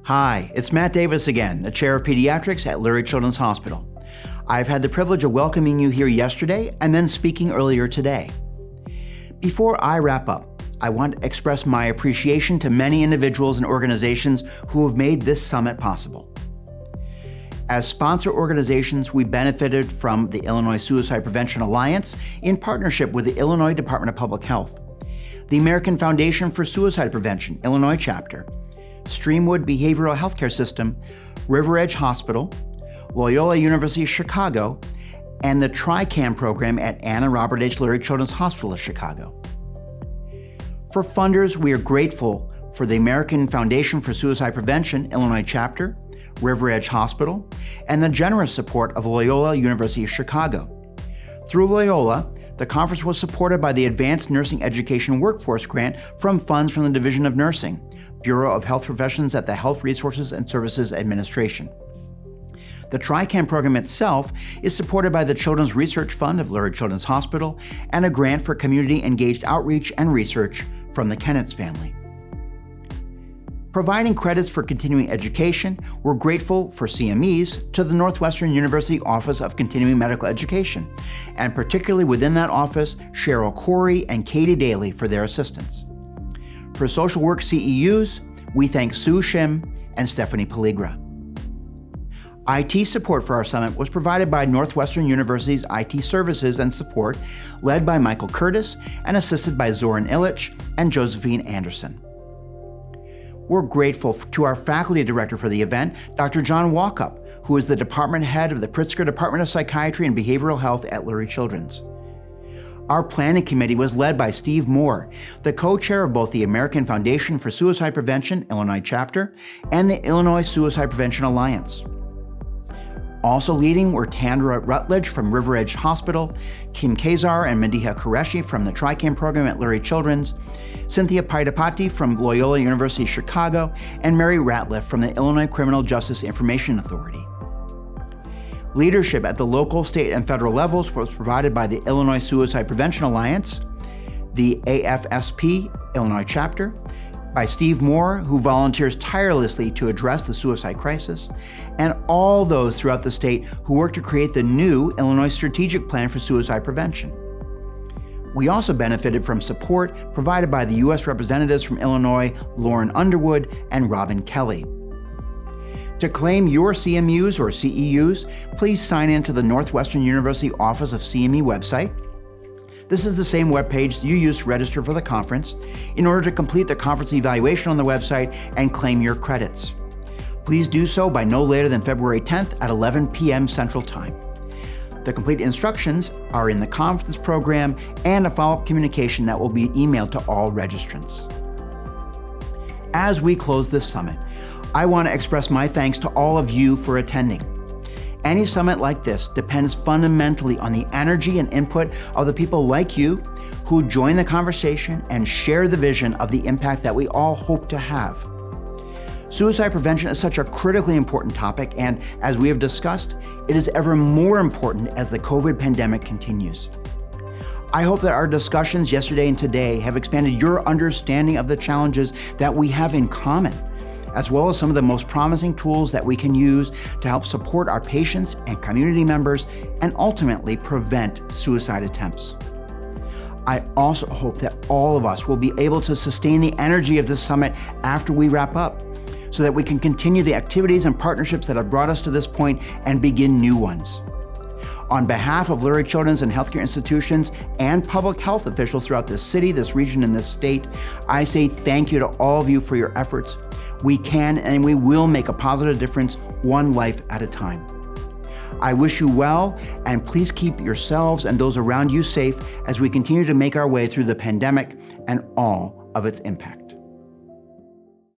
Hi, it's Matt Davis again, the Chair of Pediatrics at Lurie Children's Hospital. I've had the privilege of welcoming you here yesterday and then speaking earlier today. Before I wrap up, I want to express my appreciation to many individuals and organizations who have made this summit possible. As sponsor organizations, we benefited from the Illinois Suicide Prevention Alliance in partnership with the Illinois Department of Public Health, the American Foundation for Suicide Prevention, Illinois Chapter, Streamwood Behavioral Healthcare System, River Edge Hospital, Loyola University of Chicago, and the TRICAM program at Anna Robert H. Lurie Children's Hospital of Chicago. For funders, we are grateful for the American Foundation for Suicide Prevention, Illinois Chapter, River Edge Hospital, and the generous support of Loyola University of Chicago. Through Loyola, the conference was supported by the Advanced Nursing Education Workforce Grant from funds from the Division of Nursing, Bureau of Health Professions at the Health Resources and Services Administration. The TRICAM program itself is supported by the Children's Research Fund of Lurie Children's Hospital and a grant for community-engaged outreach and research from the Kennetts family. Providing credits for continuing education, we're grateful for CMEs to the Northwestern University Office of Continuing Medical Education, and particularly within that office, Cheryl Corey and Katie Daly for their assistance. For social work CEUs, we thank Sue Shim and Stephanie Paligra. IT support for our summit was provided by Northwestern University's IT Services and Support, led by Michael Curtis and assisted by Zoran Illich and Josephine Anderson. We're grateful to our faculty director for the event, Dr. John Walkup, who is the department head of the Pritzker Department of Psychiatry and Behavioral Health at Lurie Children's. Our planning committee was led by Steve Moore, the co-chair of both the American Foundation for Suicide Prevention, Illinois Chapter, and the Illinois Suicide Prevention Alliance. Also leading were Tandra Rutledge from River Edge Hospital, Kim Kazar and Mediha Qureshi from the TRICAM program at Lurie Children's, Cynthia Paidapati from Loyola University of Chicago, and Mary Ratliff from the Illinois Criminal Justice Information Authority. Leadership at the local, state, and federal levels was provided by the Illinois Suicide Prevention Alliance, the AFSP Illinois Chapter, by Steve Moore, who volunteers tirelessly to address the suicide crisis, and all those throughout the state who work to create the new Illinois Strategic Plan for Suicide Prevention. We also benefited from support provided by the U.S. representatives from Illinois, Lauren Underwood and Robin Kelly. To claim your CMUs or CEUs, please sign in to the Northwestern University Office of CME website. This is the same webpage you used to register for the conference in order to complete the conference evaluation on the website and claim your credits. Please do so by no later than February 10th at 11 p.m. Central Time. The complete instructions are in the conference program and a follow-up communication that will be emailed to all registrants. As we close this summit, I want to express my thanks to all of you for attending. Any summit like this depends fundamentally on the energy and input of the people like you who join the conversation and share the vision of the impact that we all hope to have. Suicide prevention is such a critically important topic, and as we have discussed, it is ever more important as the COVID pandemic continues. I hope that our discussions yesterday and today have expanded your understanding of the challenges that we have in common, as well as some of the most promising tools that we can use to help support our patients and community members and ultimately prevent suicide attempts. I also hope that all of us will be able to sustain the energy of this summit after we wrap up, so that we can continue the activities and partnerships that have brought us to this point and begin new ones. On behalf of Lurie Children's and healthcare institutions and public health officials throughout this city, this region, and this state, I say thank you to all of you for your efforts. We can and we will make a positive difference, one life at a time. I wish you well, and please keep yourselves and those around you safe as we continue to make our way through the pandemic and all of its impact.